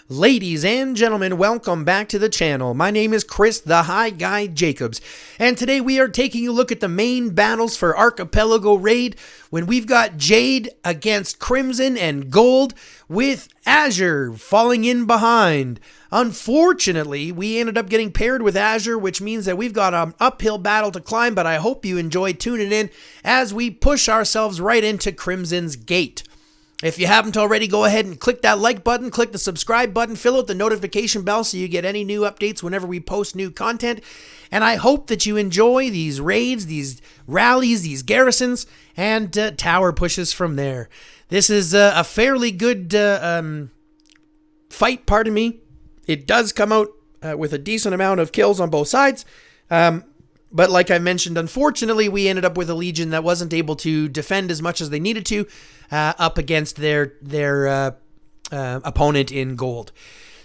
Ladies and gentlemen, welcome back to the channel. My name is Chris, the High Guy Jacobs, and today we are taking a look at the main battles for Archipelago Raid when we've got Jade against Crimson and Gold with Azure falling in behind. Unfortunately, we ended up getting paired with Azure, which means that we've got an uphill battle to climb, but I hope you enjoy tuning in as we push ourselves right into Crimson's gate. If you haven't already, go ahead and click that like button, click the subscribe button, fill out the notification bell so you get any new updates whenever we post new content. And I hope that you enjoy these raids, these rallies, these garrisons, and tower pushes from there. This is a fairly good fight, pardon me. It does come out with a decent amount of kills on both sides. But like I mentioned, unfortunately, we ended up with a Legion that wasn't able to defend as much as they needed to up against their opponent in Gold.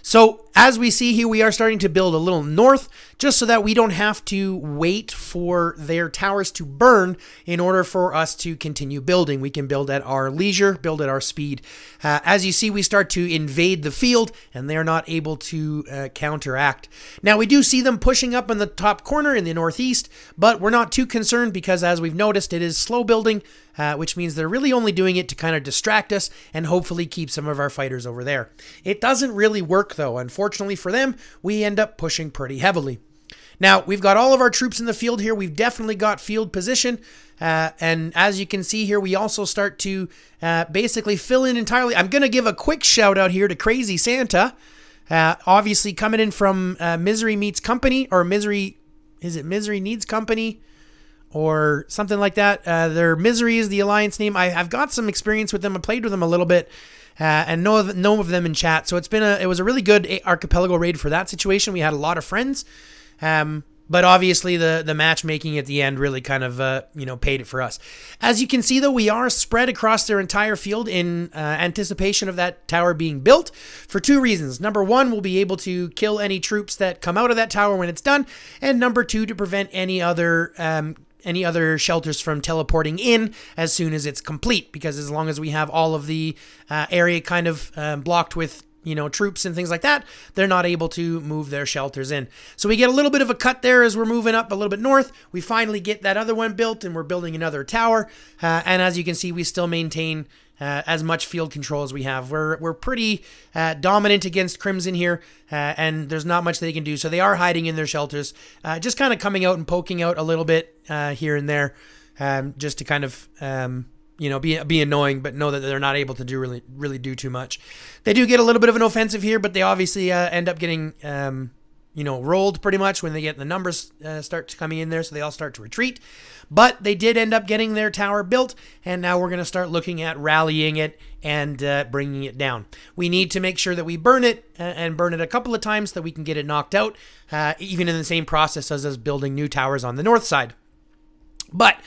So as we see here, we are starting to build a little north just so that we don't have to wait for their towers to burn in order for us to continue building. We can build at our leisure, build at our speed. As you see, we start to invade the field and they're not able to counteract. Now we do see them pushing up in the top corner in the northeast, but we're not too concerned because as we've noticed, it is slow building, which means they're really only doing it to kind of distract us and hopefully keep some of our fighters over there. It doesn't really work though. Unfortunately for them, we end up pushing pretty heavily. Now, we've got all of our troops in the field here. We've definitely got field position. And as you can see here, we also start to basically fill in entirely. I'm going to give a quick shout out here to Crazy Santa. Obviously coming in from Misery Meets Company, or Misery Needs Company, or something like that. Their Misery is the alliance name. I've got some experience with them. I played with them a little bit. And know of them in chat. So it was a really good Archipelago raid for that situation. We had a lot of friends. But obviously the matchmaking at the end really kind of, paid it for us. As you can see, though, we are spread across their entire field in anticipation of that tower being built for two reasons. Number one, we'll be able to kill any troops that come out of that tower when it's done. And number two, to prevent any other shelters from teleporting in as soon as it's complete, because as long as we have all of the area kind of blocked with troops and things like that, they're not able to move their shelters in. So we get a little bit of a cut there as we're moving up a little bit north. We finally get that other one built and we're building another tower. And as you can see, we still maintain as much field control as we have. We're pretty dominant against Crimson here, and there's not much they can do. So they are hiding in their shelters, just kind of coming out and poking out a little bit here and there, just to kind of be annoying, but know that they're not able to do really do too much. They do get a little bit of an offensive here, but they obviously end up getting rolled pretty much when they get the numbers start coming in there, so they all start to retreat. But they did end up getting their tower built, and now we're going to start looking at rallying it and bringing it down. We need to make sure that we burn it and burn it a couple of times so that we can get it knocked out, even in the same process as us building new towers on the north side. But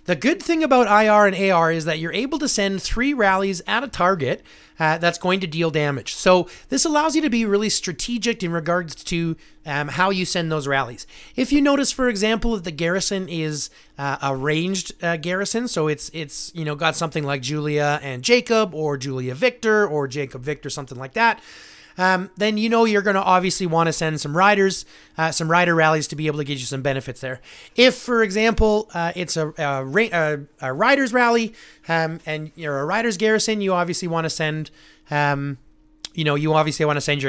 the good thing about IR and AR is that you're able to send 3 rallies at a target that's going to deal damage. So this allows you to be really strategic in regards to how you send those rallies. If you notice, for example, that the garrison is a ranged garrison, so it's got something like Julia and Jacob, or Julia Victor, or Jacob Victor, something like that, then you're going to obviously want to send some riders, some rider rallies to be able to get you some benefits there. If, for example, it's a riders rally, and you're a riders garrison, you obviously want to send, your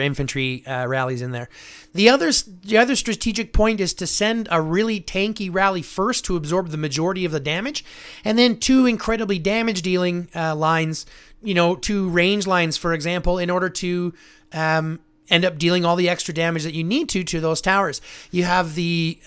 infantry rallies in there. The other strategic point is to send a really tanky rally first to absorb the majority of the damage, and then 2 incredibly damage dealing lines, 2 range lines, for example, in order to end up dealing all the extra damage that you need to those towers. You have the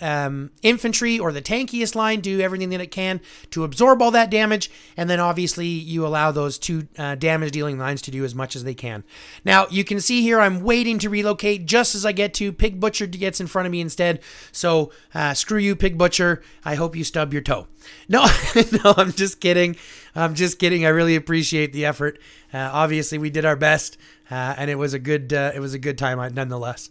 infantry or the tankiest line do everything that it can to absorb all that damage, and then obviously you allow those 2 damage dealing lines to do as much as they can. Now you can see here I'm waiting to relocate just as I get to. Pig Butcher gets in front of me instead, so screw you, Pig Butcher. I hope you stub your toe. No, no, I'm just kidding. I'm just kidding. I really appreciate the effort. Obviously, we did our best, and it was a good time nonetheless.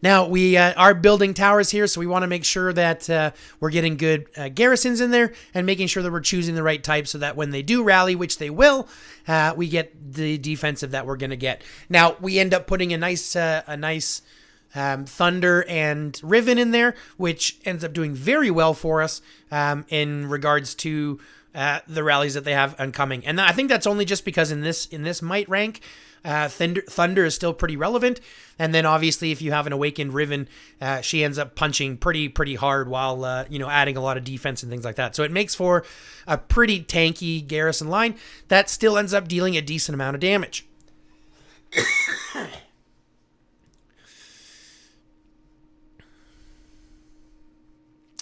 Now, we are building towers here, so we want to make sure that we're getting good garrisons in there and making sure that we're choosing the right type so that when they do rally, which they will, we get the defensive that we're going to get. Now, we end up putting a nice Thunder and Riven in there, which ends up doing very well for us in regards to the rallies that they have oncoming. And I think that's only just because in this might rank, Thunder is still pretty relevant. And then obviously if you have an Awakened Riven, she ends up punching pretty hard while adding a lot of defense and things like that. So it makes for a pretty tanky garrison line that still ends up dealing a decent amount of damage.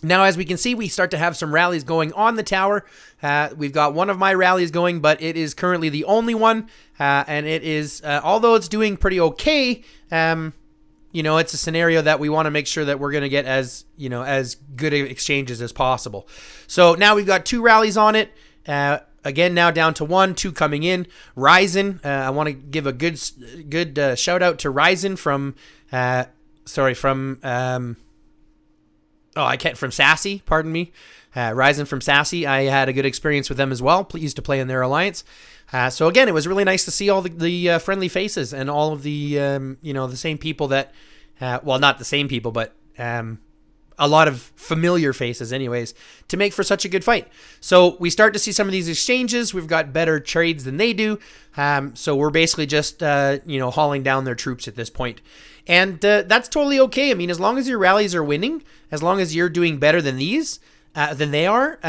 Now, as we can see, we start to have some rallies going on the tower. We've got one of my rallies going, but it is currently the only one. And it is, although it's doing pretty okay, it's a scenario that we want to make sure that we're going to get as good exchanges as possible. So now we've got 2 rallies on it. Again, now down to 1, 2 coming in. Ryzen, I want to give a good shout out to Ryzen from Sassy, pardon me. Ryzen from Sassy. I had a good experience with them as well. Used to play in their alliance. So again, it was really nice to see all the friendly faces and all of the, the same people that, not the same people, but a lot of familiar faces anyways, to make for such a good fight. So we start to see some of these exchanges. We've got better trades than they do. So we're basically just, hauling down their troops at this point. And that's totally okay. I mean, as long as your rallies are winning, as long as you're doing better than than they are,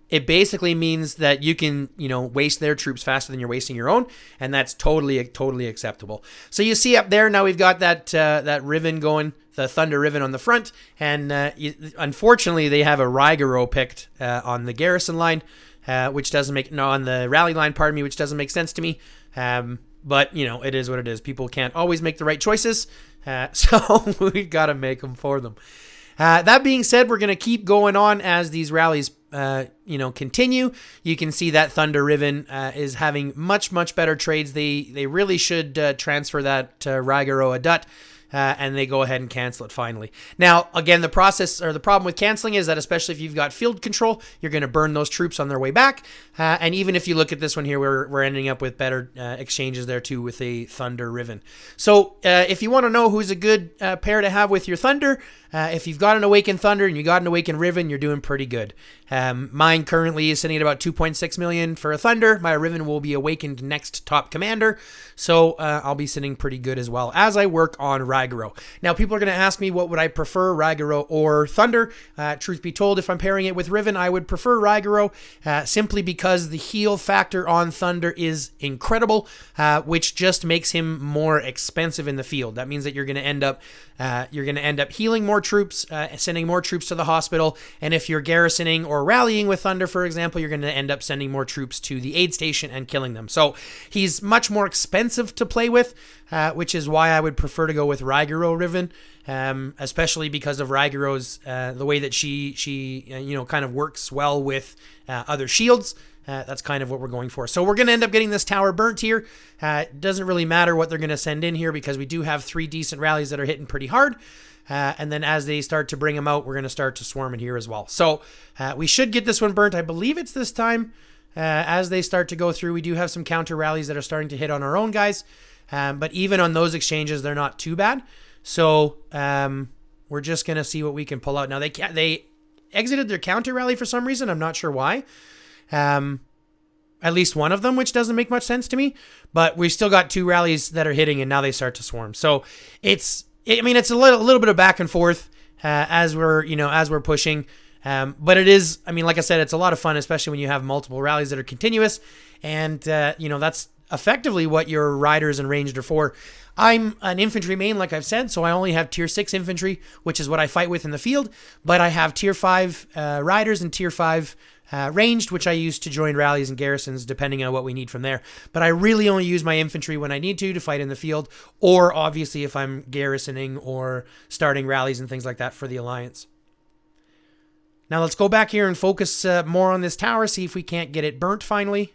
it basically means that you can, waste their troops faster than you're wasting your own. And that's totally acceptable. So you see up there, now we've got that Riven going, the Thunder Riven on the front. And unfortunately, they have a Raigaro picked on the garrison line, which doesn't make, no, on the rally line, pardon me, which doesn't make sense to me. But, it is what it is. People can't always make the right choices. So we've got to make them for them. That being said, we're going to keep going on as these rallies, continue. You can see that Thunder Riven is having much better trades. They really should transfer that to Raigaro Adut. And they go ahead and cancel it finally. Now, again, the problem with canceling is that especially if you've got field control, you're going to burn those troops on their way back. And even if you look at this one here, we're ending up with better exchanges there too with a Thunder Riven. So if you want to know who's a good pair to have with your Thunder, if you've got an Awakened Thunder and you got an Awakened Riven, you're doing pretty good. Mine currently is sitting at about 2.6 million for a Thunder. My Riven will be Awakened next top commander. So I'll be sitting pretty good as well as I work on Raigaro. Now, people are going to ask me what would I prefer, Raigaro or Thunder. Truth be told, if I'm pairing it with Riven, I would prefer Raigaro simply because the heal factor on Thunder is incredible, which just makes him more expensive in the field. That means that you're going to end up healing more troops, sending more troops to the hospital, and if you're garrisoning or rallying with Thunder, for example, you're going to end up sending more troops to the aid station and killing them. So he's much more expensive to play with, which is why I would prefer to go with Raigaro Riven, especially because of Raigaro's the way that she kind of works well with other shields. That's kind of what we're going for. So we're going to end up getting this tower burnt here. It doesn't really matter what they're going to send in here because we do have 3 decent rallies that are hitting pretty hard. And then as they start to bring them out, we're going to start to swarm it here as well. So we should get this one burnt. I believe it's this time. As they start to go through, we do have some counter rallies that are starting to hit on our own guys. But even on those exchanges, they're not too bad. So we're just going to see what we can pull out. Now, they exited their counter rally for some reason. I'm not sure why. At least one of them, which doesn't make much sense to me. But we still got 2 rallies that are hitting, and now they start to swarm. So it's a little bit of back and forth as we're pushing. But it is, like I said, it's a lot of fun, especially when you have multiple rallies that are continuous. And, that's effectively what your riders and ranged are for. I'm an infantry main, like I've said, so I only have tier 6 infantry, which is what I fight with in the field. But I have tier 5 riders and tier 5 ranged, which I use to join rallies and garrisons, depending on what we need from there. But I really only use my infantry when I need to fight in the field, or obviously if I'm garrisoning or starting rallies and things like that for the Alliance. Now let's go back here and focus more on this tower, see if we can't get it burnt finally.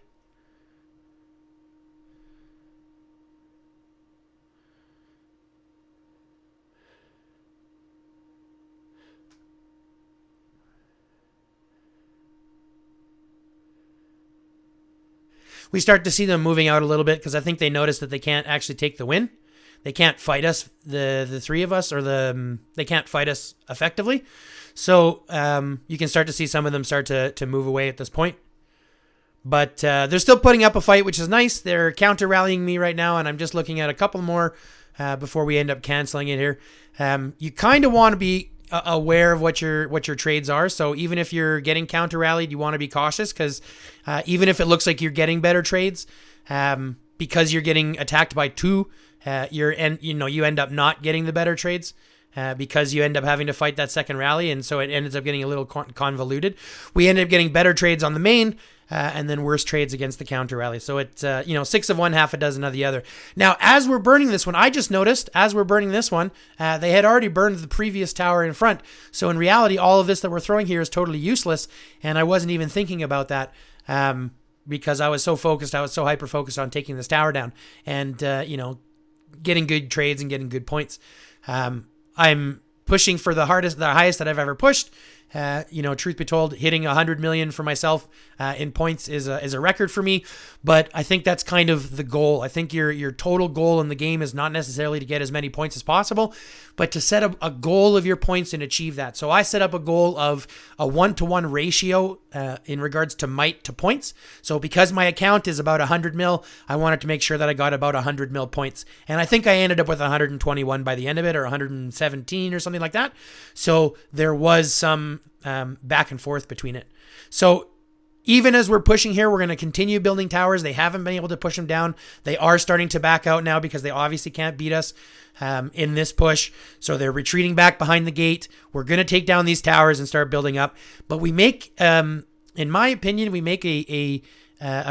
We start to see them moving out a little bit because I think they notice that they can't actually take the win. They can't fight us, the three of us, or they can't fight us effectively. So you can start to see some of them start to move away at this point. But they're still putting up a fight, which is nice. They're counter-rallying me right now, and I'm just looking at a couple more before we end up canceling it here. You kind of want to be aware of what your trades are. So even if you're getting counter-rallied, you want to be cautious because even if it looks like you're getting better trades, because you're getting attacked by two, you end up not getting the better trades. Because you end up having to fight that second rally, and so it ends up getting a little convoluted. We ended up getting better trades on the main, and then worse trades against the counter rally. So it's 6 of one, half a dozen of the other. Now, as we're burning this one, I just noticed as we're burning this one, they had already burned the previous tower in front. So in reality, all of this that we're throwing here is totally useless, and I wasn't even thinking about that. Because I was so focused, I was so hyper focused on taking this tower down, and getting good trades and getting good points. I'm pushing for the highest that I've ever pushed. Truth be told, hitting 100 million for myself in points is a record for me. But I think that's kind of the goal. I think your total goal in the game is not necessarily to get as many points as possible, but to set up a goal of your points and achieve that. So I set up a goal of a 1-to-1 ratio in regards to might to points. So because my account is about 100 mil, I wanted to make sure that I got about 100 mil points. And I think I ended up with 121 by the end of it, or 117 or something like that. So there was some back and forth between it. So even as we're pushing here, we're going to continue building towers. They haven't been able to push them down. They are starting to back out now because they obviously can't beat us in this push. So they're retreating back behind the gate. We're going to take down these towers and start building up. But we make, in my opinion, we make a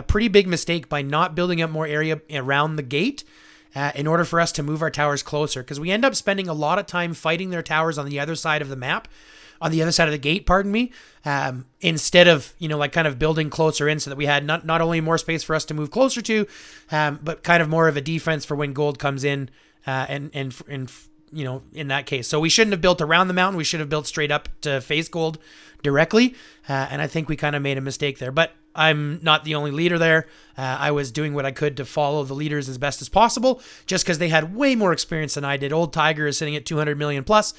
pretty big mistake by not building up more area around the gate in order for us to move our towers closer. Because we end up spending a lot of time fighting their towers on the other side of the map. On the other side of the gate, pardon me, instead of, kind of building closer in so that we had not only more space for us to move closer to, but kind of more of a defense for when gold comes in and in that case. So we shouldn't have built around the mountain. We should have built straight up to face gold directly. And I think we kind of made a mistake there. But I'm not the only leader there. I was doing what I could to follow the leaders as best as possible, just because they had way more experience than I did. Old Tiger is sitting at 200 million plus,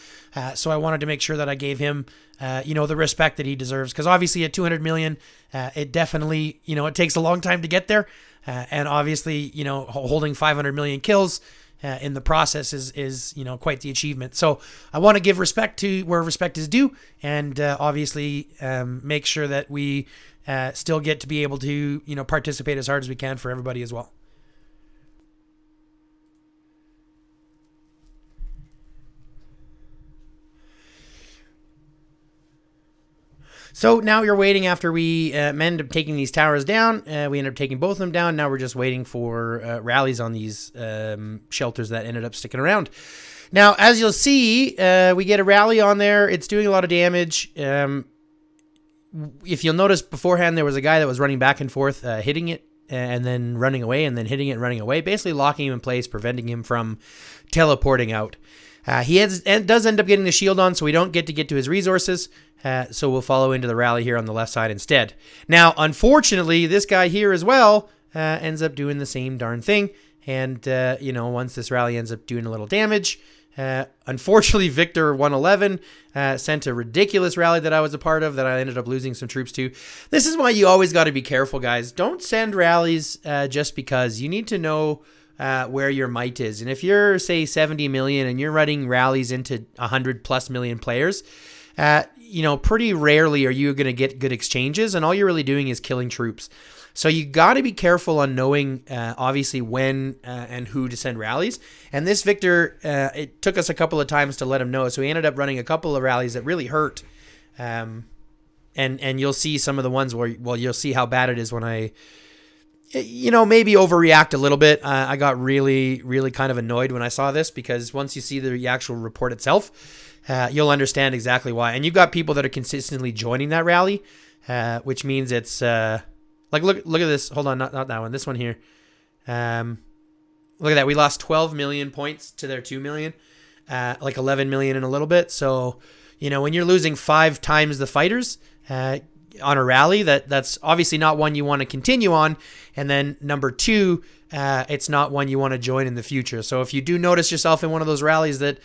so I wanted to make sure that I gave him, the respect that he deserves. Because obviously at 200 million, it definitely, it takes a long time to get there, and obviously, holding 500 million kills in the process is quite the achievement. So I want to give respect to where respect is due, and obviously make sure that we still get to be able to participate as hard as we can for everybody as well. So now you're waiting after we end up taking these towers down. We end up taking both of them down. Now we're just waiting for rallies on these shelters that ended up sticking around. Now, as you'll see, we get a rally on there. It's doing a lot of damage. If you'll notice beforehand, there was a guy that was running back and forth, hitting it and then running away, and then hitting it and running away, basically locking him in place, preventing him from teleporting out. He does end up getting the shield on, so we don't get to his resources. So we'll follow into the rally here on the left side instead. Now, unfortunately, this guy here as well ends up doing the same darn thing. And, once this rally ends up doing a little damage, unfortunately, Victor 111 sent a ridiculous rally that I was a part of that I ended up losing some troops to. This is why you always got to be careful, guys. Don't send rallies just because. You need to know where your might is. And if you're, say, 70 million and you're running rallies into 100 plus million players, pretty rarely are you going to get good exchanges, and all you're really doing is killing troops. So you got to be careful on knowing, obviously, when and who to send rallies. And this Victor, it took us a couple of times to let him know. So he ended up running a couple of rallies that really hurt. And you'll see some of the ones where, you'll see how bad it is when I maybe overreact a little bit. I got really, really kind of annoyed when I saw this, because once you see the actual report itself, you'll understand exactly why. And you've got people that are consistently joining that rally, which means it's like, look at this. Hold on, not that one. This one here. Look at that. We lost 12 million points to their 2 million, like 11 million in a little bit. So, when you're losing 5 times the fighters, on a rally, that's obviously not one you want to continue on. And then number 2, it's not one you want to join in the future. So if you do notice yourself in one of those rallies that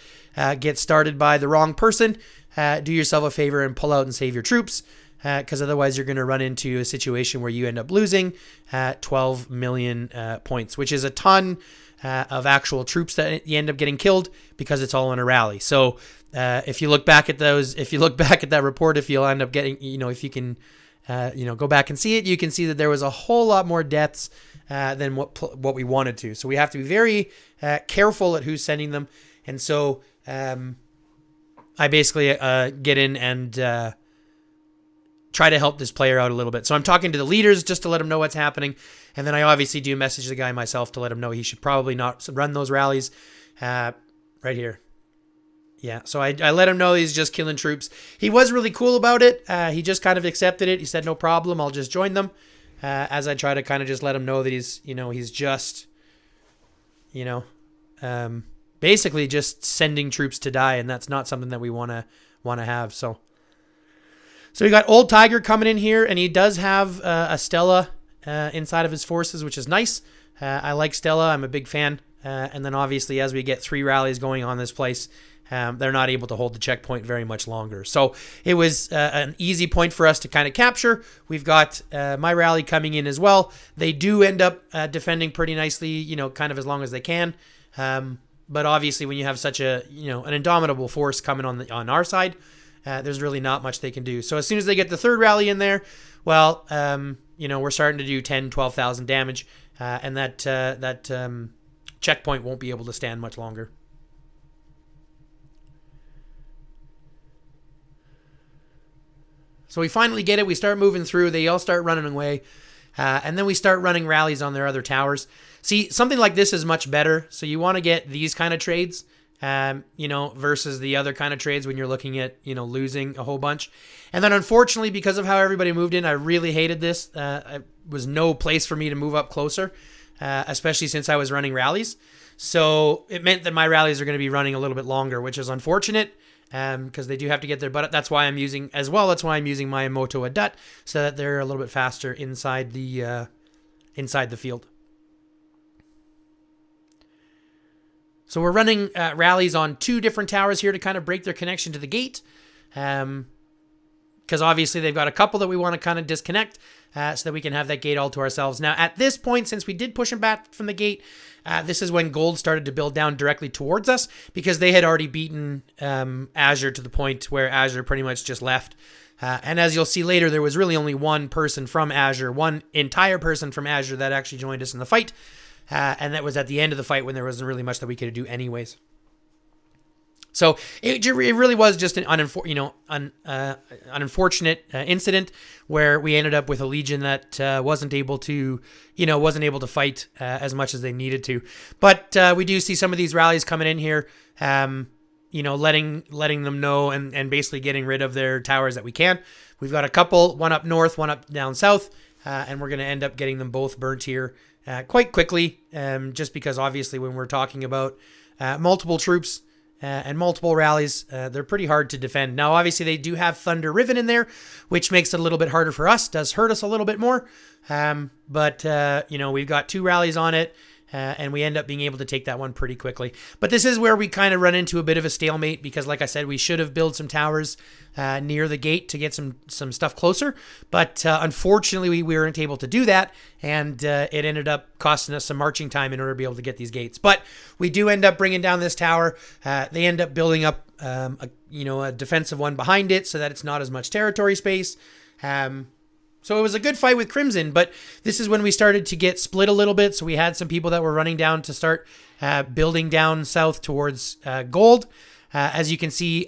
get started by the wrong person, do yourself a favor and pull out and save your troops, because otherwise you're going to run into a situation where you end up losing 12 million points, which is a ton of actual troops that you end up getting killed because it's all in a rally. So if you look back at that report, if you'll end up getting, if you can, go back and see it, you can see that there was a whole lot more deaths than what we wanted to. So we have to be very careful at who's sending them. And so I basically get in and try to help this player out a little bit. So I'm talking to the leaders just to let them know what's happening. And then I obviously do message the guy myself to let him know he should probably not run those rallies. Right here. Yeah, so I let him know he's just killing troops. He was really cool about it. He just kind of accepted it. He said, no problem, I'll just join them. As I try to kind of just let him know that he's just, basically just sending troops to die, and that's not something that we want to have. So we got Old Tiger coming in here, and he does have a Stella inside of his forces, which is nice. I like Stella. I'm a big fan. And then obviously as we get 3 rallies going on this place, they're not able to hold the checkpoint very much longer. So it was an easy point for us to kind of capture. We've got my rally coming in as well. They do end up defending pretty nicely, kind of as long as they can. But obviously when you have such an indomitable force coming on our side, there's really not much they can do. So as soon as they get the 3rd rally in there, well, we're starting to do 10, 12,000 damage. And that checkpoint won't be able to stand much longer. So we finally get it. We start moving through. They all start running away. And then we start running rallies on their other towers. See, something like this is much better. So you want to get these kind of trades, versus the other kind of trades when you're looking at, losing a whole bunch. And then unfortunately, because of how everybody moved in, I really hated this. It was no place for me to move up closer, especially since I was running rallies. So it meant that my rallies are going to be running a little bit longer, which is unfortunate. Because they do have to get their butt. That's why I'm using my Moto Adut, so that they're a little bit faster inside the field. So we're running rallies on 2 different towers here to kind of break their connection to the gate. Because obviously they've got a couple that we want to kind of disconnect so that we can have that gate all to ourselves. Now at this point, since we did push them back from the gate, this is when gold started to build down directly towards us, because they had already beaten Azure to the point where Azure pretty much just left. And as you'll see later, there was really only one entire person from Azure that actually joined us in the fight. And that was at the end of the fight when there wasn't really much that we could do anyways. So it really was just an unfortunate incident where we ended up with a Legion that wasn't able to fight as much as they needed to. But we do see some of these rallies coming in here, letting them know and basically getting rid of their towers that we can. We've got a couple, one up north, one up down south, and we're going to end up getting them both burnt here quite quickly, just because obviously when we're talking about multiple troops, and multiple rallies, they're pretty hard to defend. Now, obviously, they do have Thunder Riven in there, which makes it a little bit harder for us, does hurt us a little bit more. But we've got 2 rallies on it, and we end up being able to take that one pretty quickly. But this is where we kind of run into a bit of a stalemate, because, like I said, we should have built some towers near the gate to get some stuff closer. But unfortunately, we weren't able to do that, and it ended up costing us some marching time in order to be able to get these gates. But we do end up bringing down this tower. They end up building up a defensive one behind it so that it's not as much territory space. So it was a good fight with Crimson, but this is when we started to get split a little bit. So we had some people that were running down to start building down south towards gold. As you can see,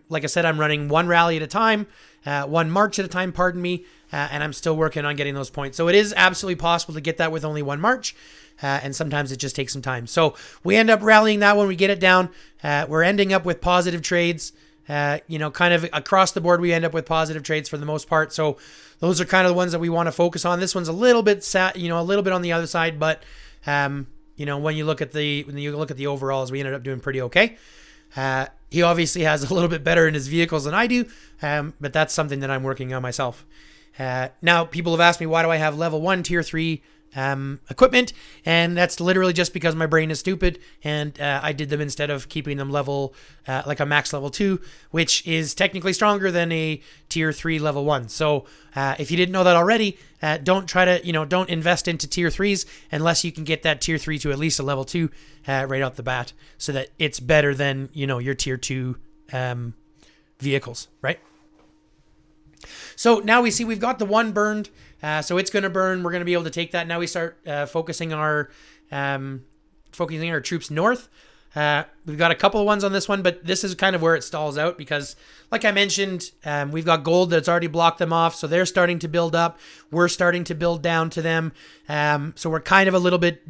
like I said, I'm running one rally at a time, one march at a time, pardon me, and I'm still working on getting those points. So it is absolutely possible to get that with only one march, and sometimes it just takes some time. So we end up rallying that one, we get it down. We're ending up with positive trades. Kind of across the board, we end up with positive trades for the most part. So those are kind of the ones that we want to focus on. This one's a little bit a little bit on the other side, but when you look at the overalls, we ended up doing pretty okay. He obviously has a little bit better in his vehicles than I do, but that's something that I'm working on myself. Now, people have asked me, why do I have level 1 tier 3 equipment? And that's literally just because my brain is stupid, and I did them instead of keeping them level like a max level 2, which is technically stronger than a tier 3 level 1. So if you didn't know that already, don't try to don't invest into tier 3s unless you can get that tier 3 to at least a level 2 right off the bat, so that it's better than your tier 2 vehicles, right? So now we see we've got the one burned, so it's going to burn. We're going to be able to take that. Now we start focusing our troops north. We've got a couple of ones on this one, but this is kind of where it stalls out because, like I mentioned, we've got gold that's already blocked them off, so they're starting to build up. We're starting to build down to them, so we're kind of a little bit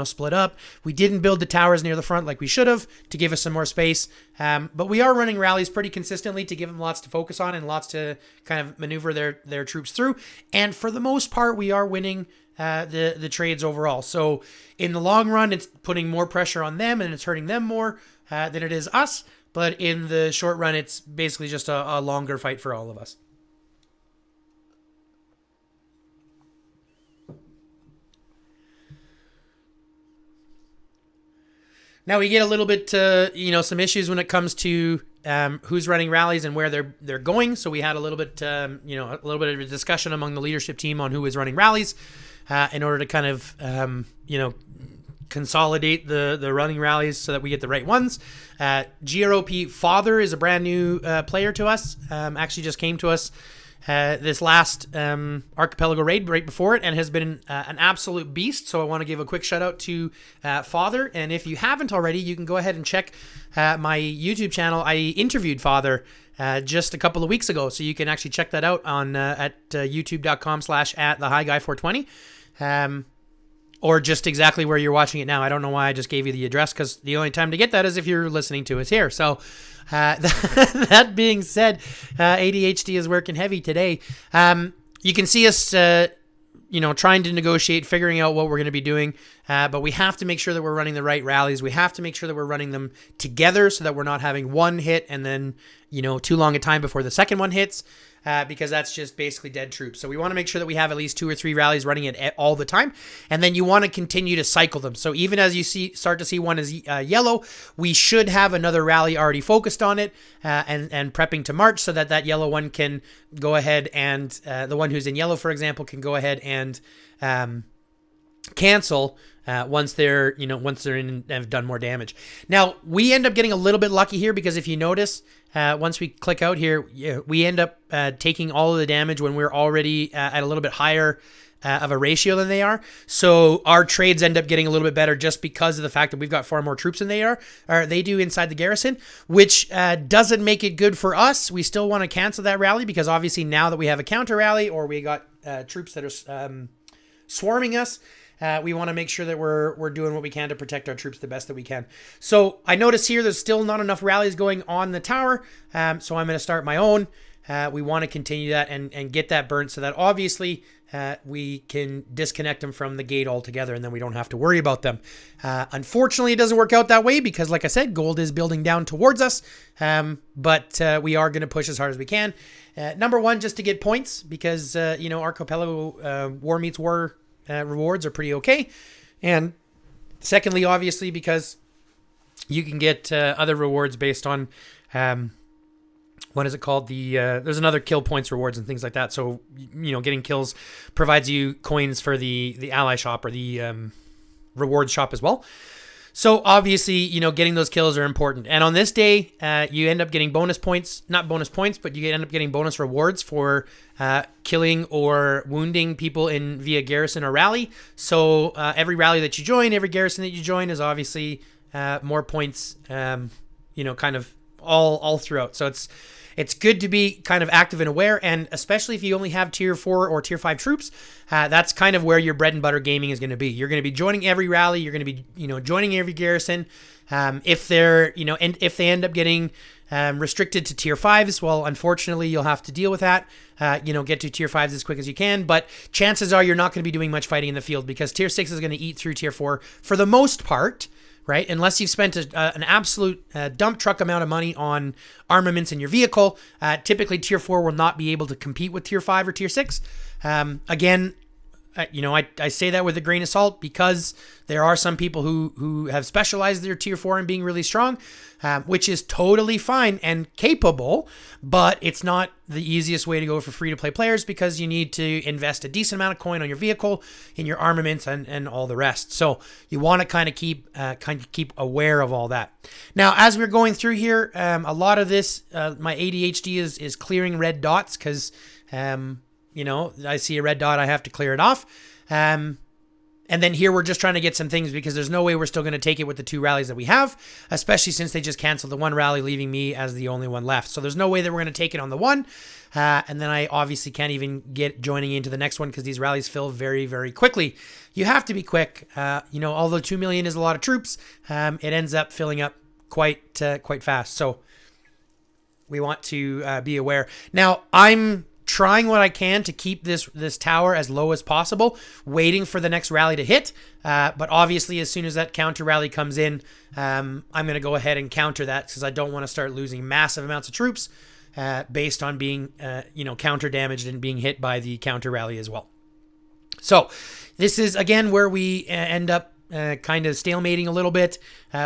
split up. We didn't build the towers near the front like we should have to give us some more space. But we are running rallies pretty consistently to give them lots to focus on and lots to kind of maneuver their troops through. And for the most part, we are winning the trades overall. So in the long run, it's putting more pressure on them and it's hurting them more than it is us. But in the short run, it's basically just a longer fight for all of us. Now we get a little bit some issues when it comes to who's running rallies and where they're going. So we had a little bit of a discussion among the leadership team on who was running rallies in order to kind of consolidate the running rallies so that we get the right ones. GROP Father is a brand new player to us. Actually just came to us this last Archipelago raid right before it and has been an absolute beast. So I want to give a quick shout out to Father. And if you haven't already, you can go ahead and check my YouTube channel. I interviewed Father just a couple of weeks ago. So you can actually check that out on at youtube.com/@thehighguy420. Or just exactly where you're watching it now. I don't know why I just gave you the address because the only time to get that is if you're listening to us here. So that being said, ADHD is working heavy today. You can see us, trying to negotiate, figuring out what we're going to be doing. But we have to make sure that we're running the right rallies. We have to make sure that we're running them together so that we're not having one hit and then, too long a time before the second one hits. Because that's just basically dead troops. So we want to make sure that we have at least 2 or 3 rallies running it all the time. And then you want to continue to cycle them. So even as you start to see one is yellow, we should have another rally already focused on it and prepping to march so that yellow one can go ahead and the one who's in yellow, for example, can go ahead and cancel once they're in and have done more damage. Now, we end up getting a little bit lucky here because if you notice, once we click out here, we end up taking all of the damage when we're already at a little bit higher of a ratio than they are. So our trades end up getting a little bit better just because of the fact that we've got far more troops than they do inside the garrison, which doesn't make it good for us. We still want to cancel that rally because obviously now that we have a counter rally or we got troops that are swarming us, we want to make sure that we're doing what we can to protect our troops the best that we can. So I notice here there's still not enough rallies going on the tower, so I'm going to start my own. We want to continue that and get that burnt so that obviously we can disconnect them from the gate altogether and then we don't have to worry about them. Unfortunately, it doesn't work out that way because, like I said, gold is building down towards us, but we are going to push as hard as we can. Number one, just to get points because, Archipelago War Meets War rewards are pretty okay. And secondly, obviously, because you can get other rewards based on what is it called? There's another kill points rewards and things like that. So, getting kills provides you coins for the ally shop or the rewards shop as well. So obviously, getting those kills are important. And on this day, you end up getting bonus points, not bonus points, but you end up getting bonus rewards for killing or wounding people via garrison or rally. So every rally that you join, every garrison that you join is obviously more points kind of all throughout. So it's good to be kind of active and aware, and especially if you only have tier 4 or tier 5 troops, that's kind of where your bread and butter gaming is going to be. You're going to be joining every rally. You're going to be, joining every garrison. If they're, and if they end up getting restricted to tier 5s, well, unfortunately, you'll have to deal with that. Get to tier 5s as quick as you can, but chances are you're not going to be doing much fighting in the field because tier 6 is going to eat through tier 4 for the most part. Right? Unless you've spent an absolute dump truck amount of money on armaments in your vehicle, typically tier 4 will not be able to compete with tier 5 or tier 6. Again, I say that with a grain of salt because there are some people who have specialized their tier 4 in being really strong, which is totally fine and capable, but it's not the easiest way to go for free-to-play players because you need to invest a decent amount of coin on your vehicle, in your armaments, and all the rest. So you want to kind of keep aware of all that. Now, as we're going through here, a lot of this, my ADHD is clearing red dots because I see a red dot, I have to clear it off. And then here we're just trying to get some things because there's no way we're still going to take it with the 2 rallies that we have, especially since they just canceled the 1 rally, leaving me as the only one left. So there's no way that we're going to take it on the 1. And then I obviously can't even get joining into the next one because these rallies fill very, very quickly. You have to be quick. Although 2 million is a lot of troops, it ends up filling up quite fast. So we want to be aware. Now, I'm trying what I can to keep this tower as low as possible, waiting for the next rally to hit. But obviously, as soon as that counter rally comes in, I'm going to go ahead and counter that because I don't want to start losing massive amounts of troops based on being, counter damaged and being hit by the counter rally as well. So this is, again, where we end up kind of stalemating a little bit.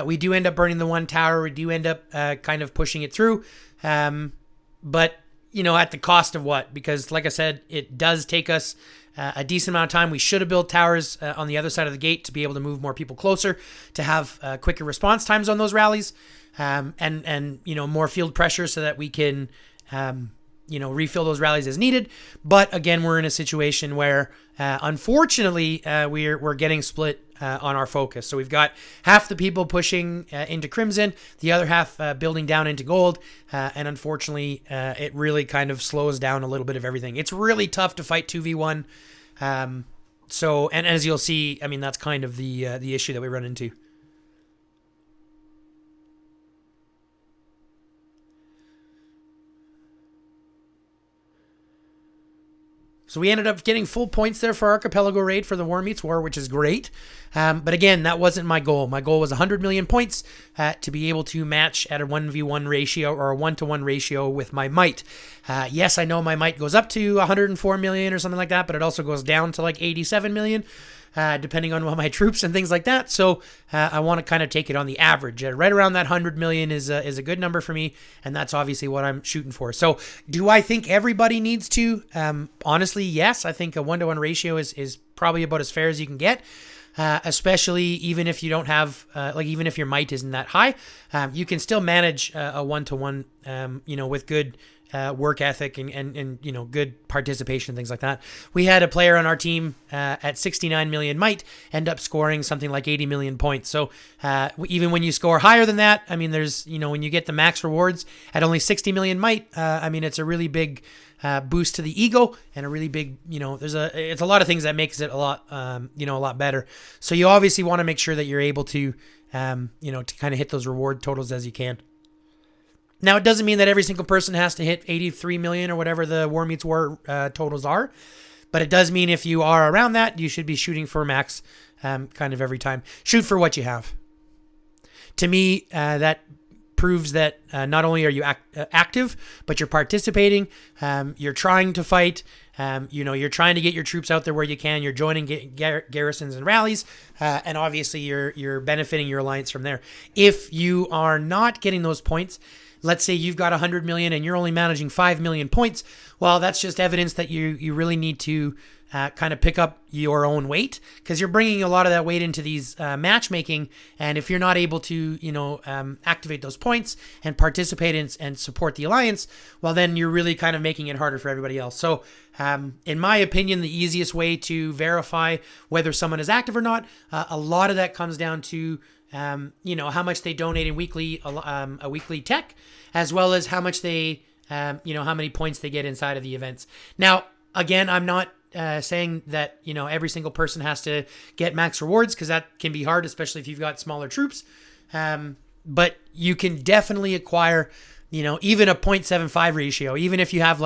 We do end up burning the 1 tower. We do end up kind of pushing it through. But at the cost of what? Because like I said, it does take us a decent amount of time. We should have built towers on the other side of the gate to be able to move more people closer, to have quicker response times on those rallies, and more field pressure so that we can, refill those rallies as needed. But again, we're in a situation where, unfortunately, we're getting split on our focus. So we've got half the people pushing into Crimson, the other half building down into Gold, and unfortunately, it really kind of slows down a little bit of everything. It's really tough to fight 2v1. So, and as you'll see, I mean, that's kind of the issue that we run into. So we ended up getting full points there for Archipelago Raid for the War Meets War, which is great. But again, that wasn't my goal. My goal was 100 million points to be able to match at a 1v1 ratio or a 1-to-1 ratio with my might. Yes, I know my might goes up to 104 million or something like that, but it also goes down to like 87 million. Depending on my troops and things like that. So I want to kind of take it on the average. Right around that 100 million is a good number for me, and that's obviously what I'm shooting for. So do I think everybody needs to? Honestly, yes. I think a 1-to-1 ratio is probably about as fair as you can get. Especially even if you don't have, even if your might isn't that high, you can still manage a 1-to-1, with good work ethic and good participation and things like that. We had a player on our team at 69 million might end up scoring something like 80 million points. So even when you score higher than that, I mean, there's, when you get the max rewards at only 60 million might, I mean, it's a really big boost to the ego and a really big, it's a lot of things that makes it a lot better. So you obviously want to make sure that you're able to, to kind of hit those reward totals as you can. Now, it doesn't mean that every single person has to hit 83 million or whatever the War Meets War totals are, but it does mean if you are around that, you should be shooting for max kind of every time. Shoot for what you have. To me, that proves that not only are you active, but you're participating, you're trying to fight, you're trying to get your troops out there where you can, you're joining garrisons and rallies, and obviously you're benefiting your alliance from there. If you are not getting those points, let's say you've got 100 million and you're only managing 5 million points, well, that's just evidence that you really need to kind of pick up your own weight, because you're bringing a lot of that weight into these matchmaking. And if you're not able to, activate those points and participate and support the alliance, well, then you're really kind of making it harder for everybody else. So in my opinion, the easiest way to verify whether someone is active or not, a lot of that comes down to how much they donate in a weekly tech, as well as how much they, how many points they get inside of the events. Now, again, I'm not saying that, every single person has to get max rewards, because that can be hard, especially if you've got smaller troops. But you can definitely acquire, even a 0.75 ratio, even if you have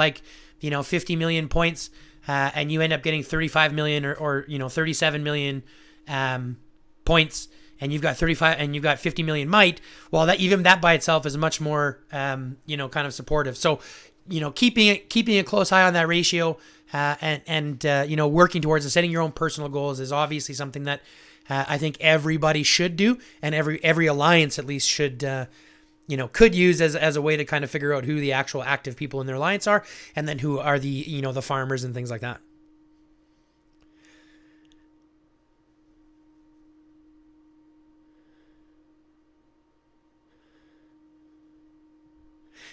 50 million points, and you end up getting 35 million or 37 million points, and you've got 35 and you've got 50 million might. Well, that by itself is much more, kind of supportive. So, keeping a close eye on that ratio, and working towards setting your own personal goals is obviously something that I think everybody should do, and every alliance at least should, could use as a way to kind of figure out who the actual active people in their alliance are, and then who are the, the farmers and things like that.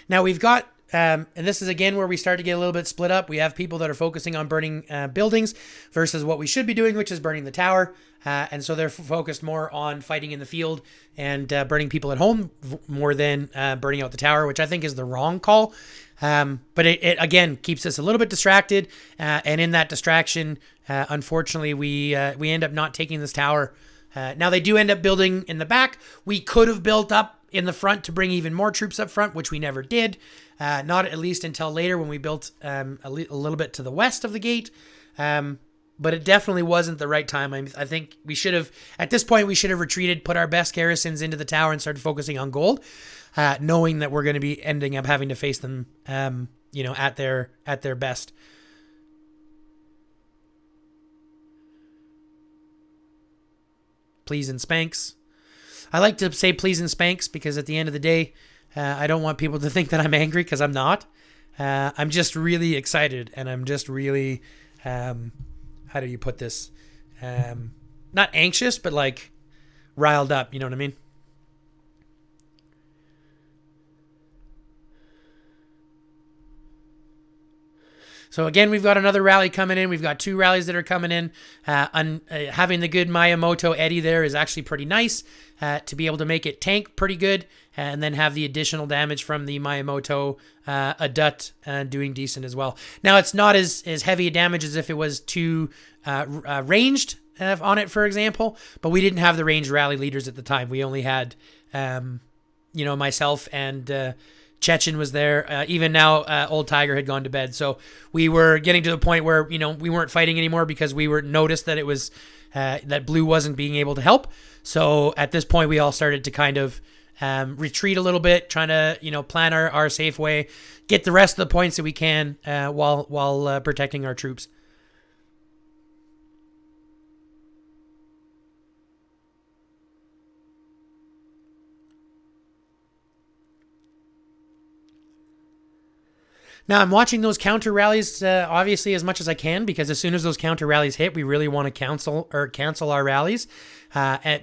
Now we've got, and this is again where we start to get a little bit split up. We have people that are focusing on burning buildings versus what we should be doing, which is burning the tower. And so they're focused more on fighting in the field and burning people at home more than burning out the tower, which I think is the wrong call. But it again keeps us a little bit distracted. And in that distraction, unfortunately, we end up not taking this tower. Now they do end up building in the back. We could have built up in the front to bring even more troops up front, which we never did. Not at least until later when we built a little bit to the west of the gate. But it definitely wasn't the right time. I think we should have, at this point, we should have retreated, put our best garrisons into the tower and started focusing on gold, knowing that we're going to be ending up having to face them, at their best. Please and spanks. I like to say please and spanks because at the end of the day, I don't want people to think that I'm angry, because I'm not. I'm just really excited, and I'm just really, how do you put this? Not anxious, but riled up. You know what I mean? So again, we've got another rally coming in. We've got two rallies that are coming in. Having the good Miyamoto Eddie there is actually pretty nice, to be able to make it tank pretty good, and then have the additional damage from the Miyamoto Adut doing decent as well. Now, it's not as heavy a damage as if it was too ranged on it, for example, but we didn't have the ranged rally leaders at the time. We only had, myself and Chechen was there. Even now, Old Tiger had gone to bed. So we were getting to the point where, we weren't fighting anymore because we were noticed that it was, that blue wasn't being able to help. So at this point, we all started to kind of retreat a little bit, trying to, plan our safe way, get the rest of the points that we can while protecting our troops. Now, I'm watching those counter rallies, obviously, as much as I can, because as soon as those counter rallies hit, we really want to cancel our rallies,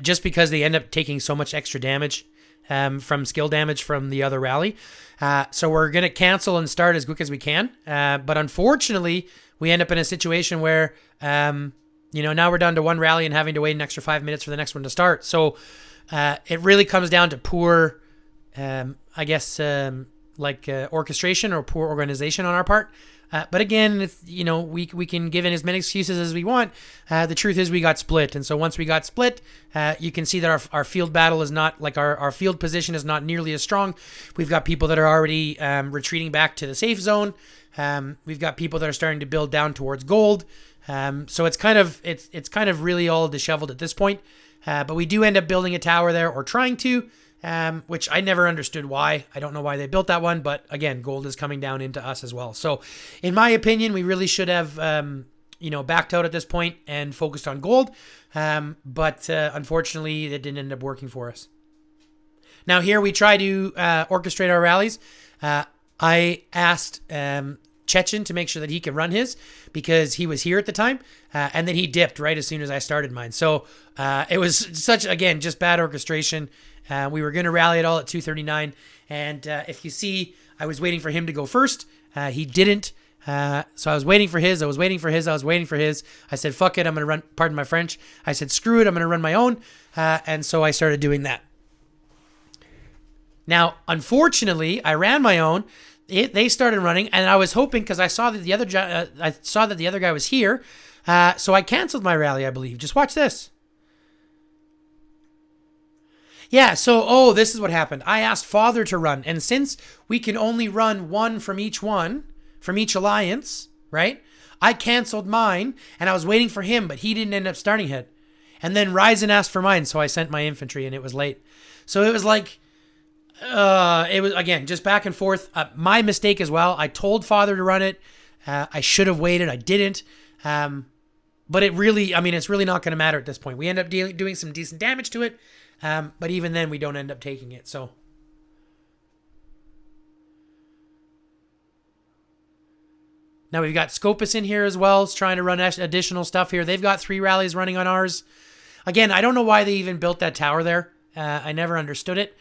just because they end up taking so much extra damage from skill damage from the other rally. So we're going to cancel and start as quick as we can. But unfortunately, we end up in a situation where, now we're down to one rally and having to wait an extra 5 minutes for the next one to start. So it really comes down to poor, orchestration or poor organization on our part. But again, if, we can give in as many excuses as we want. The truth is we got split. And so once we got split, you can see that our field battle is not our field position is not nearly as strong. We've got people that are already retreating back to the safe zone. We've got people that are starting to build down towards gold. So it's kind of really all disheveled at this point. But we do end up building a tower there, or trying to. Which I never understood why. I don't know why they built that one, but again, gold is coming down into us as well. So in my opinion, we really should have, backed out at this point and focused on gold. But unfortunately, it didn't end up working for us. Now here we try to orchestrate our rallies. I asked Chechen to make sure that he could run his, because he was here at the time, and then he dipped right as soon as I started mine. So it was just bad orchestration. We were going to rally it all at 2:39, and if you see, I was waiting for him to go first. He didn't. So I was waiting for his. I said, fuck it, I'm going to run, pardon my French. I said, screw it, I'm going to run my own. And so I started doing that. Now, unfortunately, I ran my own. They started running, and I was hoping, because I saw that the other guy was here. So I canceled my rally, I believe. Just watch this. Yeah, so, this is what happened. I asked Father to run, and since we can only run one from each alliance, right? I canceled mine, and I was waiting for him, but he didn't end up starting it. And then Ryzen asked for mine, so I sent my infantry, and it was late. So it was like, it was, again, just back and forth. My mistake as well. I told Father to run it. I should have waited. I didn't. But it really, it's really not going to matter at this point. We end up doing some decent damage to it. But even then, we don't end up taking it. So now we've got Scopus in here as well. It's trying to run additional stuff here. They've got 3 rallies running on ours. Again, I don't know why they even built that tower there. I never understood it.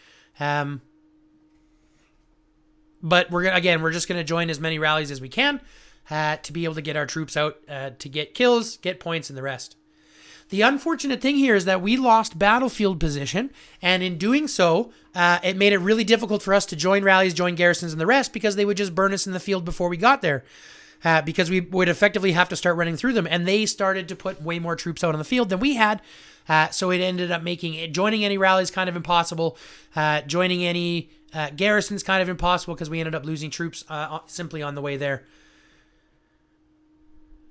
But we're just going to join as many rallies as we can to be able to get our troops out to get kills, get points, and the rest. The unfortunate thing here is that we lost battlefield position, and in doing so, it made it really difficult for us to join rallies, join garrisons, and the rest, because they would just burn us in the field before we got there. Because we would effectively have to start running through them, and they started to put way more troops out on the field than we had. So it ended up making joining any rallies kind of impossible. Joining any garrisons kind of impossible, because we ended up losing troops simply on the way there.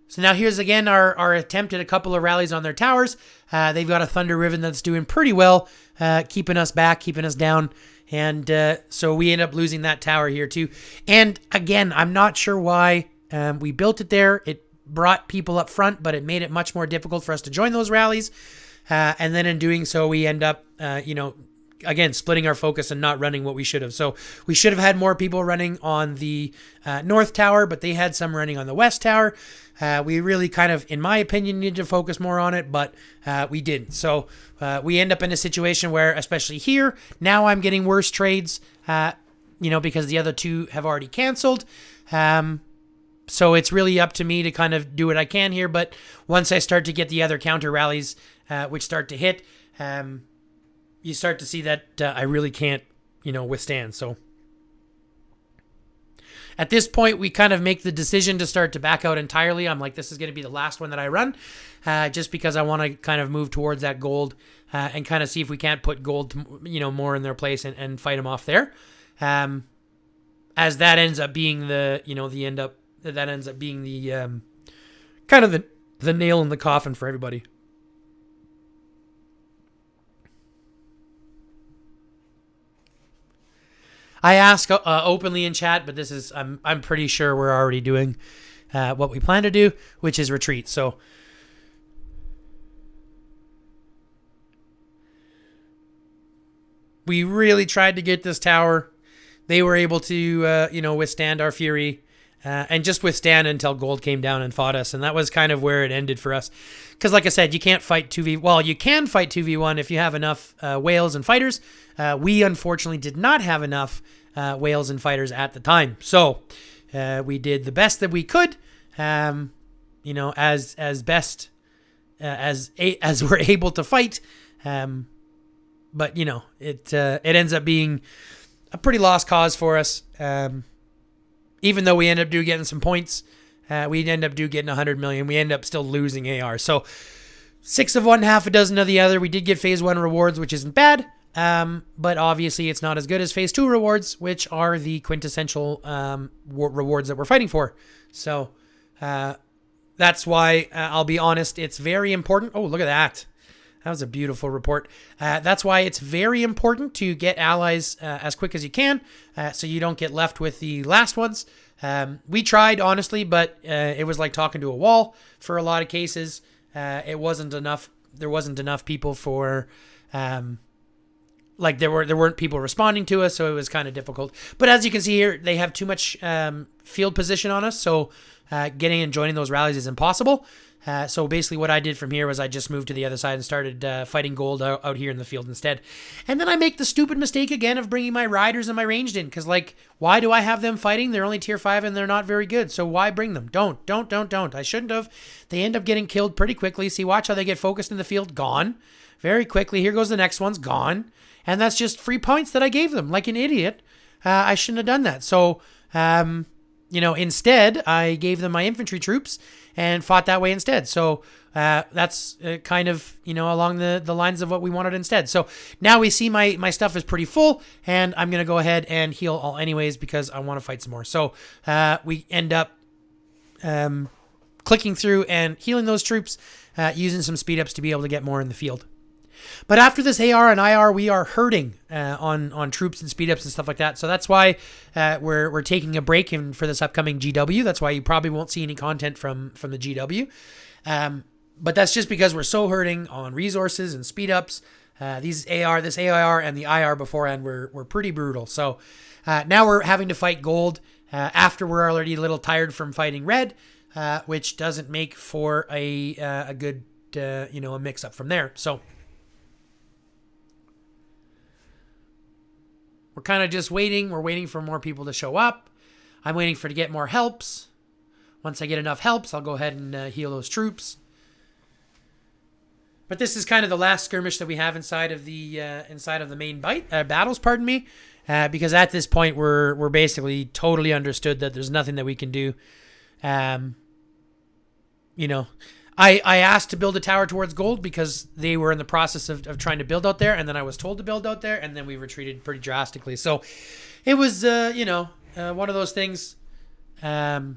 So now here's again our attempt at a couple of rallies on their towers. They've got a Thunder Riven that's doing pretty well, keeping us back, keeping us down. And so we end up losing that tower here too. And again, I'm not sure why we built it there. It brought people up front, but it made it much more difficult for us to join those rallies. And then in doing so, we end up, again, splitting our focus and not running what we should have. So we should have had more people running on the North Tower, but they had some running on the West Tower. We really kind of, in my opinion, needed to focus more on it, but we didn't. So we end up in a situation where, especially here, now I'm getting worse trades, because the other 2 have already canceled. So it's really up to me to kind of do what I can here. But once I start to get the other counter rallies, which start to hit, you start to see that I really can't, withstand. So at this point, we kind of make the decision to start to back out entirely. I'm like, this is going to be the last one that I run, just because I want to kind of move towards that gold and kind of see if we can't put gold, more in their place and fight them off there. As that ends up being the kind of the nail in the coffin for everybody. I ask openly in chat, but this is I'm pretty sure we're already doing what we plan to do, which is retreat. So we really tried to get this tower. They were able to withstand our fury and just withstand until gold came down and fought us, and that was kind of where it ended for us. Because like I said, you can't fight 2v. Well, you can fight 2v1 if you have enough whales and fighters. We unfortunately did not have enough whales and fighters at the time, so we did the best that we could, as best as we're able to fight. But it ends up being a pretty lost cause for us. Even though we end up getting some points, we end up getting 100 million. We end up still losing AR. So 6 of one, half a dozen of the other. We did get phase 1 rewards, which isn't bad. But obviously it's not as good as phase 2 rewards, which are the quintessential rewards that we're fighting for. So that's why I'll be honest, it's very important. Oh, look at that. That was a beautiful report. That's why it's very important to get allies as quick as you can, so you don't get left with the last ones. We tried, honestly, but it was like talking to a wall for a lot of cases. It wasn't enough. There wasn't enough people for, there weren't people responding to us, so it was kind of difficult. But as you can see here, they have too much field position on us, so getting and joining those rallies is impossible. So basically what I did from here was I just moved to the other side and started fighting gold out here in the field instead. And then I make the stupid mistake again of bringing my riders and my ranged in. Because, like, why do I have them fighting? They're only tier 5 and they're not very good. So why bring them? Don't. I shouldn't have. They end up getting killed pretty quickly. See, watch how they get focused in the field. Gone. Very quickly. Here goes the next one's gone. And that's just free points that I gave them. Like an idiot. I shouldn't have done that. So, instead, I gave them my infantry troops and fought that way instead. So that's kind of, along the lines of what we wanted instead. So now we see my stuff is pretty full, and I'm going to go ahead and heal all anyways because I want to fight some more. So we end up clicking through and healing those troops, using some speed ups to be able to get more in the field. But after this AR and IR, we are hurting on troops and speed ups and stuff like that. So that's why we're taking a break for this upcoming GW. That's why you probably won't see any content from the GW. But that's just because we're so hurting on resources and speed ups. This AR and the IR beforehand were pretty brutal. So now we're having to fight gold after we're already a little tired from fighting red, which doesn't make for a good a mix up from there. So we're kind of just waiting. We're waiting for more people to show up. I'm waiting to get more helps. Once I get enough helps, I'll go ahead and heal those troops. But this is kind of the last skirmish that we have inside of the main battles. Pardon me, because at this point we're basically totally understood that there's nothing that we can do. I asked to build a tower towards gold because they were in the process of trying to build out there, and then I was told to build out there, and then we retreated pretty drastically. So it was, one of those things. So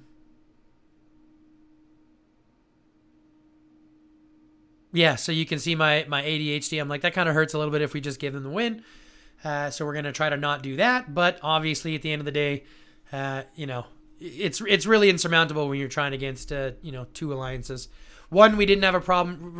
you can see my ADHD. I'm like, that kind of hurts a little bit if we just give them the win. So we're going to try to not do that. But obviously, at the end of the day, it's really insurmountable when you're trying against, two alliances. One, we didn't have a problem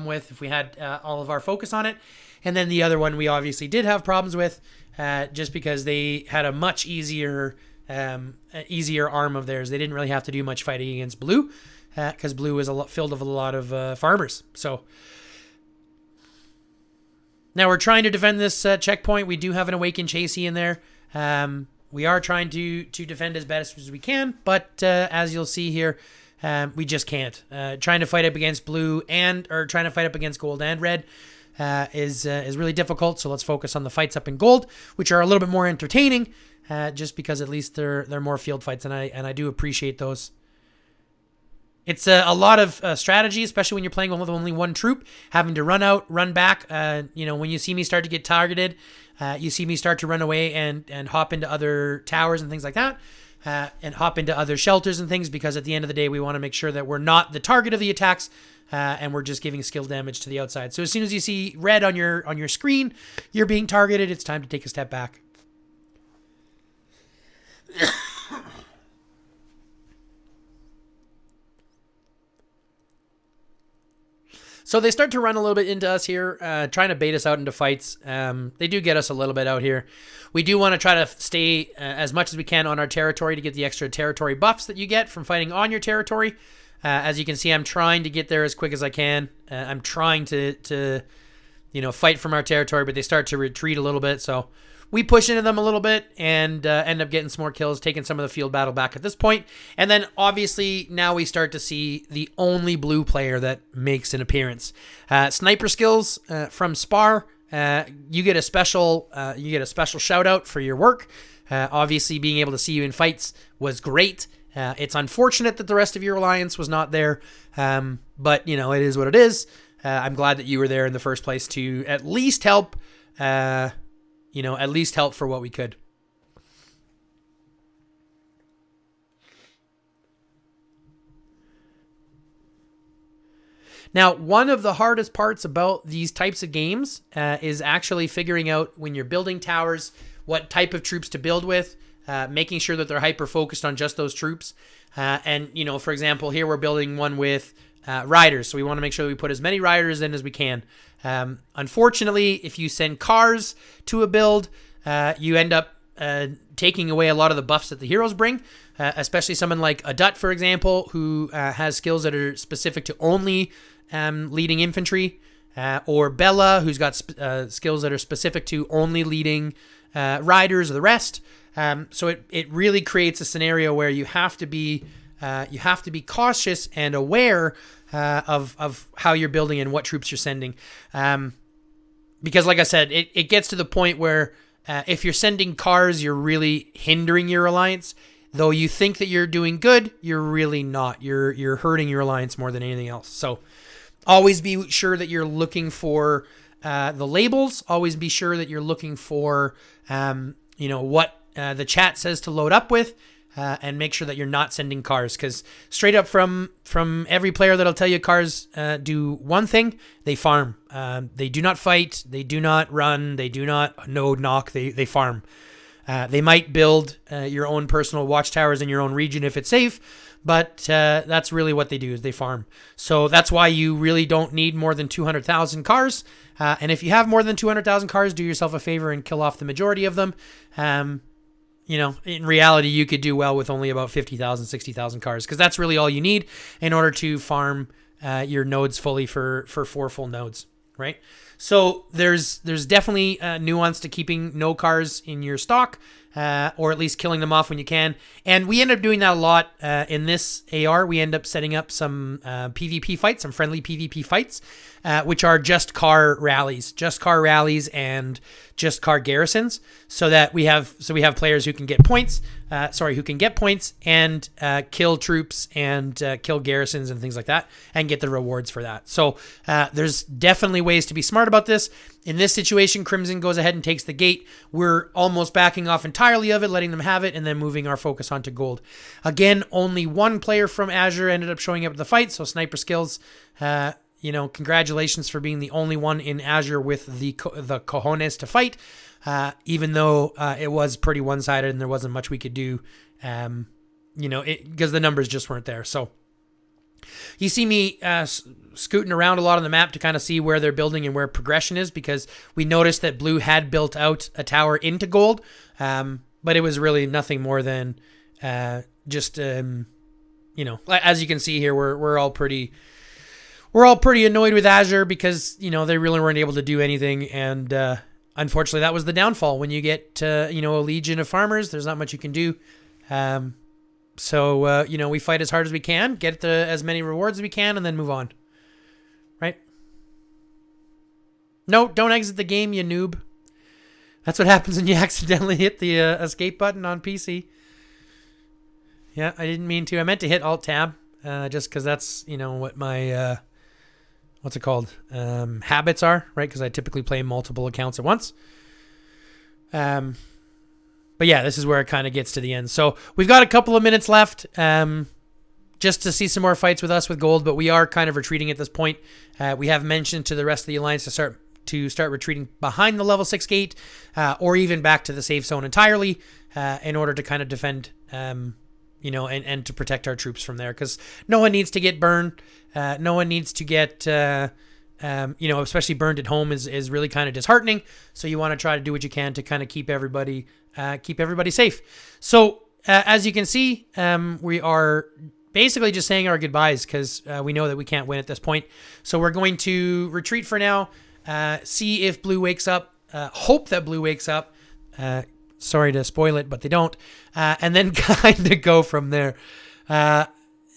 with if we had all of our focus on it. And then the other one we obviously did have problems with just because they had a much easier arm of theirs. They didn't really have to do much fighting against blue because blue is filled with a lot of farmers. So now we're trying to defend this checkpoint. We do have an Awakened Chasey in there. We are trying to defend as best as we can, but as you'll see here, we just can't. Trying to fight up against blue or trying to fight up against gold and red is really difficult. So let's focus on the fights up in gold, which are a little bit more entertaining, just because at least they're more field fights, and I do appreciate those. It's a lot of strategy, especially when you're playing with only one troop, having to run out, run back. When you see me start to get targeted, you see me start to run away and hop into other towers and things like that, and hop into other shelters and things, because at the end of the day, we want to make sure that we're not the target of the attacks, and we're just giving skill damage to the outside. So as soon as you see red on your screen, you're being targeted, it's time to take a step back. So they start to run a little bit into us here, trying to bait us out into fights. They do get us a little bit out here. We do want to try to stay as much as we can on our territory to get the extra territory buffs that you get from fighting on your territory. As you can see, I'm trying to get there as quick as I can. I'm trying to fight from our territory, but they start to retreat a little bit. So we push into them a little bit and end up getting some more kills, taking some of the field battle back at this point. And then obviously now we start to see the only blue player that makes an appearance. Sniper skills from Spar. You get a special shout out for your work. Obviously being able to see you in fights was great. It's unfortunate that the rest of your alliance was not there. But it is what it is. I'm glad that you were there in the first place to at least help for what we could. Now, one of the hardest parts about these types of games is actually figuring out when you're building towers, what type of troops to build with, making sure that they're hyper-focused on just those troops. For example, here we're building one with riders, so we want to make sure that we put as many riders in as we can. Unfortunately, if you send cars to a build, you end up taking away a lot of the buffs that the heroes bring, especially someone like Adut, for example, who has skills that are specific to only leading infantry, or Bella, who's got skills that are specific to only leading riders or the rest. So it really creates a scenario where you have to be cautious and aware of how you're building and what troops you're sending. Because like I said, it gets to the point where if you're sending cars, you're really hindering your alliance. Though you think that you're doing good, you're really not. You're hurting your alliance more than anything else. So always be sure that you're looking for the labels. Always be sure that you're looking for what the chat says to load up with, and make sure that you're not sending cars, because straight up from every player that'll tell you cars do one thing: they farm. They do not fight. They do not run. They do not node knock. They farm. They might build your own personal watchtowers in your own region if it's safe, but that's really what they do, is they farm. So that's why you really don't need more than 200,000 cars. And if you have more than 200,000 cars, do yourself a favor and kill off the majority of them. In reality, you could do well with only about 50,000, 60,000 cars, because that's really all you need in order to farm your nodes fully for 4 full nodes, right? So there's definitely nuance to keeping no cars in your stock, or at least killing them off when you can. And we end up doing that a lot in this AR. We end up setting up some PvP fights, some friendly PvP fights, which are just car rallies and just car garrisons, so that we have players who can get points, and kill troops and kill garrisons and things like that, and get the rewards for that. So there's definitely ways to be smart about this. In this situation, Crimson goes ahead and takes the gate. We're almost backing off entirely of it, letting them have it, and then moving our focus onto gold. Again, only one player from Azure ended up showing up at the fight, so Sniper Skills, congratulations for being the only one in Azure with the cojones to fight, even though it was pretty one-sided and there wasn't much we could do, because the numbers just weren't there. So you see me scooting around a lot on the map to kind of see where they're building and where progression is, because we noticed that blue had built out a tower into gold, but it was really nothing more than as you can see here, we're all pretty annoyed with Azure, because they really weren't able to do anything, and unfortunately that was the downfall. When you get a legion of farmers, there's not much you can do. So we fight as hard as we can, get as many rewards as we can, and then move on. Right? No, don't exit the game, you noob. That's what happens when you accidentally hit the escape button on PC. Yeah, I didn't mean to. I meant to hit Alt-Tab, just because that's, what my, what's it called? Habits are, right? Because I typically play multiple accounts at once. But yeah, this is where it kind of gets to the end. So we've got a couple of minutes left just to see some more fights with us with gold, but we are kind of retreating at this point. We have mentioned to the rest of the alliance to start retreating behind the level 6 gate, or even back to the safe zone entirely, in order to kind of defend, and to protect our troops from there, because no one needs to get burned. No one needs to get, especially burned at home is really kind of disheartening. So you want to try to do what you can to kind of keep everybody safe. So as you can see, we are basically just saying our goodbyes, because we know that we can't win at this point. So we're going to retreat for now, see if blue wakes up, hope that blue wakes up. Sorry to spoil it, but they don't. And then kind of go from there.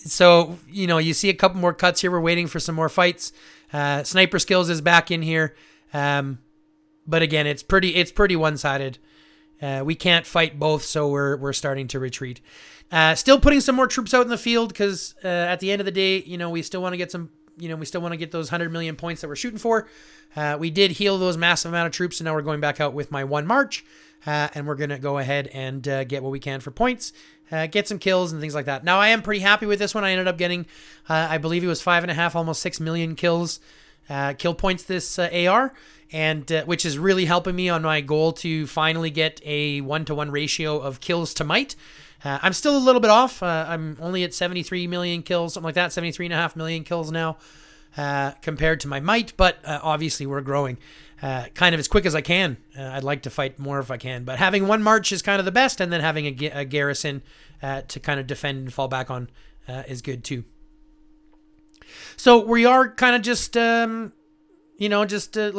So, you see a couple more cuts here. We're waiting for some more fights. Sniper Skills is back in here. But again, it's pretty one-sided. We can't fight both, so we're starting to retreat. Still putting some more troops out in the field, because at the end of the day, we still want to get some, we still want to get those 100 million points that we're shooting for. We did heal those massive amount of troops, and now we're going back out with my one march. And we're going to go ahead and get what we can for points, get some kills and things like that. Now, I am pretty happy with this one. I ended up getting, I believe it was 5.5, almost 6 million kill points this AR, and which is really helping me on my goal to finally get a 1-to-1 ratio of kills to might. I'm still a little bit off. I'm only at 73 million kills, something like that, 73.5 million kills now, compared to my might, but obviously we're growing. kind of as quick as I can. I'd like to fight more if I can, but having one march is kind of the best, and then having a garrison to kind of defend and fall back on is good too. So we are kind of just, like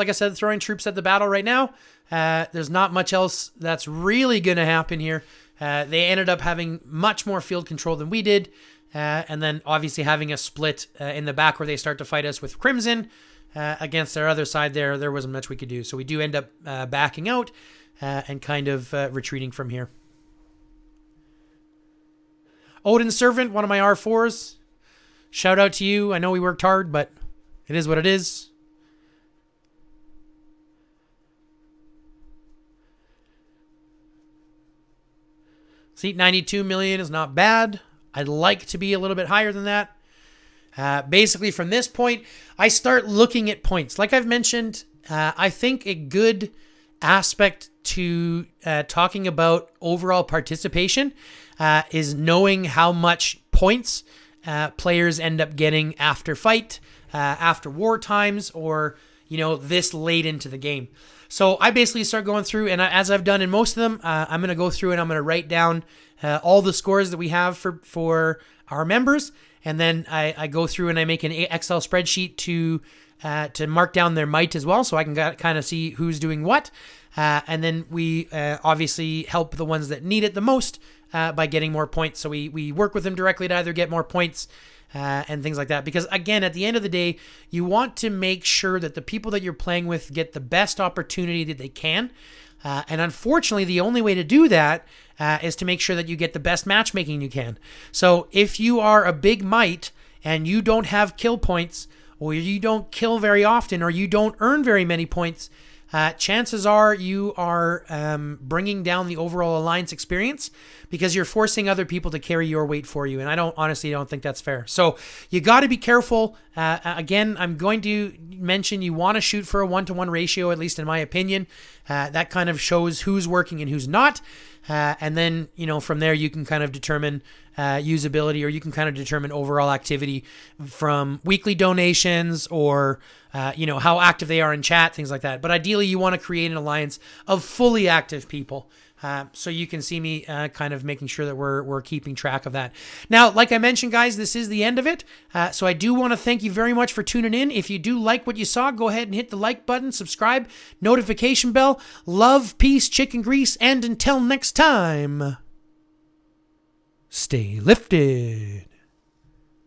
I said, throwing troops at the battle right now. There's not much else that's really going to happen here. They ended up having much more field control than we did. And then obviously having a split in the back where they start to fight us with Crimson against their other side there wasn't much we could do. So we do end up backing out and kind of retreating from here. Odin's Servant, one of my R4s. Shout out to you. I know we worked hard, but it is what it is. See, 92 million is not bad. I'd like to be a little bit higher than that. Basically, from this point, I start looking at points. Like I've mentioned, I think a good aspect to talking about overall participation is knowing how much points players end up getting after fight, after war times, or this late into the game. So I basically start going through, and as I've done in most of them, I'm going to go through and I'm going to write down all the scores that we have for our members, and then I go through and I make an Excel spreadsheet to mark down their might as well, so I can kind of see who's doing what, and then we obviously help the ones that need it the most by getting more points. So we work with them directly to either get more points and things like that. Because again, at the end of the day, you want to make sure that the people that you're playing with get the best opportunity that they can. And unfortunately, the only way to do that is to make sure that you get the best matchmaking you can. So if you are a big might and you don't have kill points, or you don't kill very often, or you don't earn very many points, chances are you are bringing down the overall alliance experience because you're forcing other people to carry your weight for you. And I honestly don't think that's fair. So you got to be careful. Again, I'm going to mention you want to shoot for a 1-to-1 ratio, at least in my opinion. That kind of shows who's working and who's not. And then, from there you can kind of determine usability, or you can kind of determine overall activity from weekly donations, or how active they are in chat, things like that. But ideally you want to create an alliance of fully active people. So you can see me kind of making sure that we're keeping track of that. Now, like I mentioned, guys, this is the end of it. So I do want to thank you very much for tuning in. If you do like what you saw, go ahead and hit the like button, subscribe, notification bell. Love, peace, chicken grease, and until next time, stay lifted.